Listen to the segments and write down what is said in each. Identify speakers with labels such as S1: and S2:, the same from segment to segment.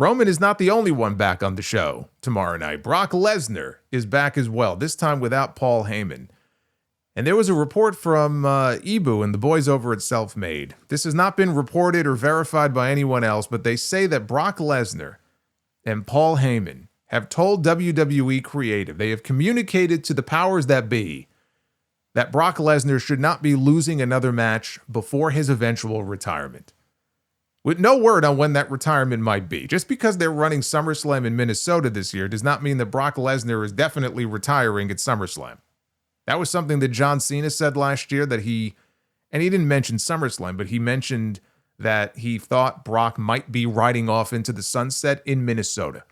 S1: Roman is not the only one back on the show tomorrow night. Brock Lesnar is back as well, this time without Paul Heyman. And there was a report from Ibu and the boys over at Self-Made. This has not been reported or verified by anyone else, but they say that Brock Lesnar and Paul Heyman have told WWE Creative, they have communicated to the powers that be, that Brock Lesnar should not be losing another match before his eventual retirement. With no word on when that retirement might be. Just because they're running SummerSlam in Minnesota this year does not mean that Brock Lesnar is definitely retiring at SummerSlam. That was something that John Cena said last year, that he didn't mention SummerSlam, but he mentioned that he thought Brock might be riding off into the sunset in Minnesota.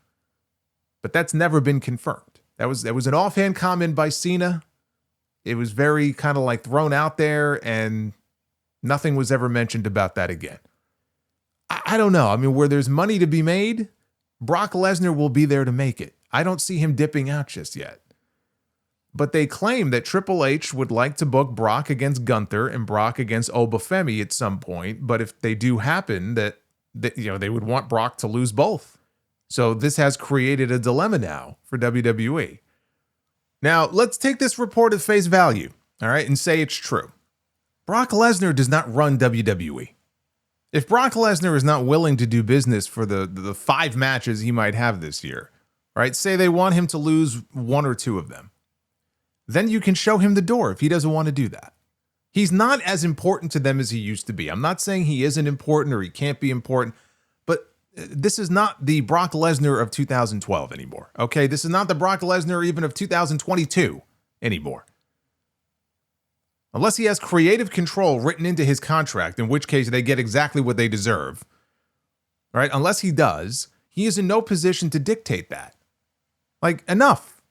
S1: But that's never been confirmed. That was an offhand comment by Cena. It was very kind of like thrown out there, and nothing was ever mentioned about that again. I don't know. I mean, where there's money to be made, Brock Lesnar will be there to make it. I don't see him dipping out just yet. But they claim that Triple H would like to book Brock against Gunther and Brock against Obafemi at some point. But if they do happen, that they would want Brock to lose both. So this has created a dilemma now for WWE. Now, let's take this report at face value, all right, and say it's true. Brock Lesnar does not run WWE. If Brock Lesnar is not willing to do business for the 5 matches he might have this year, right, say they want him to lose 1 or 2 of them, then you can show him the door if he doesn't want to do that. He's not as important to them as he used to be. I'm not saying he isn't important or he can't be important, but this is not the Brock Lesnar of 2012 anymore, okay? This is not the Brock Lesnar even of 2022 anymore. Unless he has creative control written into his contract, in which case they get exactly what they deserve, right? Unless he does, he is in no position to dictate that. Like, enough.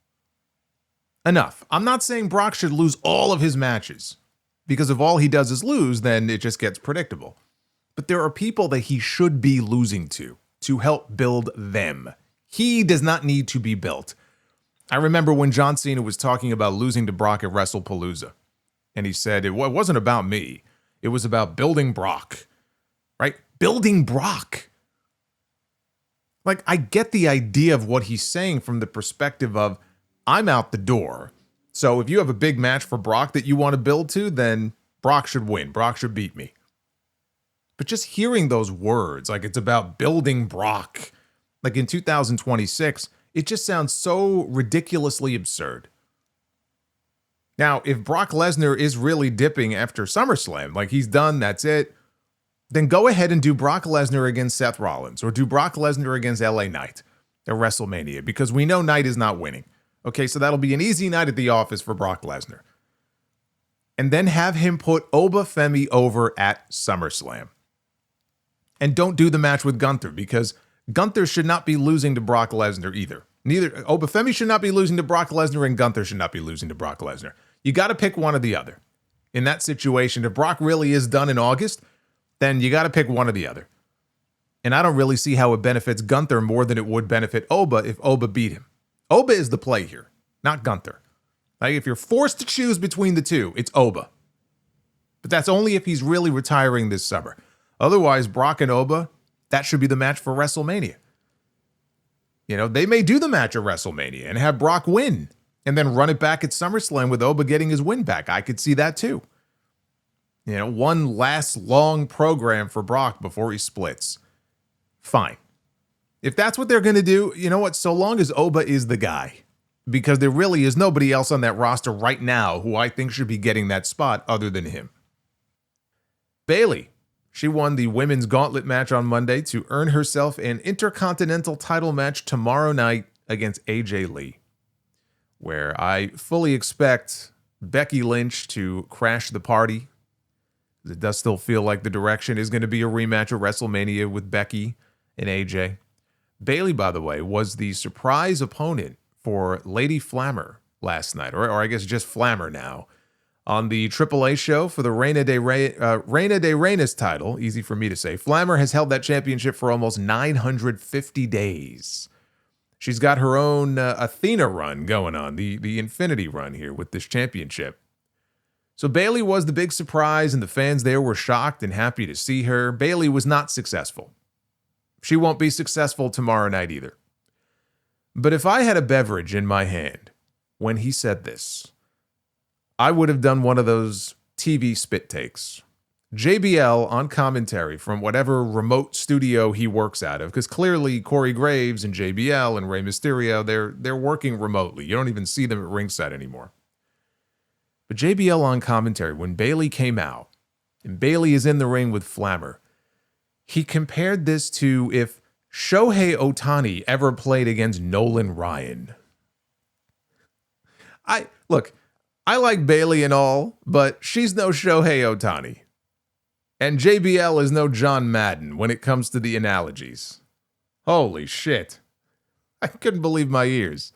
S1: Enough. I'm not saying Brock should lose all of his matches, because if all he does is lose, then it just gets predictable. But there are people that he should be losing to help build them. He does not need to be built. I remember when John Cena was talking about losing to Brock at WrestlePalooza, and he said, it wasn't about me. It was about building Brock, right? Building Brock. Like, I get the idea of what he's saying from the perspective of, I'm out the door. So if you have a big match for Brock that you want to build to, then Brock should win. Brock should beat me. But just hearing those words, like it's about building Brock, like in 2026, it just sounds so ridiculously absurd. Now, if Brock Lesnar is really dipping after SummerSlam, like he's done, that's it, then go ahead and do Brock Lesnar against Seth Rollins or do Brock Lesnar against LA Knight at WrestleMania, because we know Knight is not winning. Okay, so that'll be an easy night at the office for Brock Lesnar. And then have him put Obafemi over at SummerSlam. And don't do the match with Gunther, because Gunther should not be losing to Brock Lesnar either. Neither Obafemi should not be losing to Brock Lesnar, and Gunther should not be losing to Brock Lesnar. You got to pick one or the other. In that situation, if Brock really is done in August, then you got to pick one or the other. And I don't really see how it benefits Gunther more than it would benefit Oba if Oba beat him. Oba is the play here, not Gunther. Like, if you're forced to choose between the two, it's Oba. But that's only if he's really retiring this summer. Otherwise, Brock and Oba, that should be the match for WrestleMania. You know, they may do the match at WrestleMania and have Brock win and then run it back at SummerSlam with Oba getting his win back. I could see that too. You know, one last long program for Brock before he splits. Fine. If that's what they're going to do, you know what? So long as Oba is the guy, because there really is nobody else on that roster right now who I think should be getting that spot other than him. Bayley, she won the women's gauntlet match on Monday to earn herself an Intercontinental title match tomorrow night against AJ Lee, where I fully expect Becky Lynch to crash the party. It does still feel like the direction is going to be a rematch of WrestleMania with Becky and AJ. Bayley, by the way, was the surprise opponent for Lady Flammer last night, or I guess just Flammer now, on the AAA show for the Reina de Reinas title. Easy for me to say. Flammer has held that championship for almost 950 days. She's got her own Athena run going on, the Infinity run here with this championship. So Bayley was the big surprise, and the fans there were shocked and happy to see her. Bayley was not successful. She won't be successful tomorrow night either. But if I had a beverage in my hand when he said this, I would have done one of those TV spit takes. JBL on commentary from whatever remote studio he works out of, because clearly Corey Graves and JBL and Rey Mysterio, they're working remotely. You don't even see them at ringside anymore. But JBL on commentary, when Bayley came out, and Bayley is in the ring with Flammer, he compared this to if Shohei Ohtani ever played against Nolan Ryan. I like Bayley and all, but she's no Shohei Ohtani. And JBL is no John Madden when it comes to the analogies. Holy shit. I couldn't believe my ears.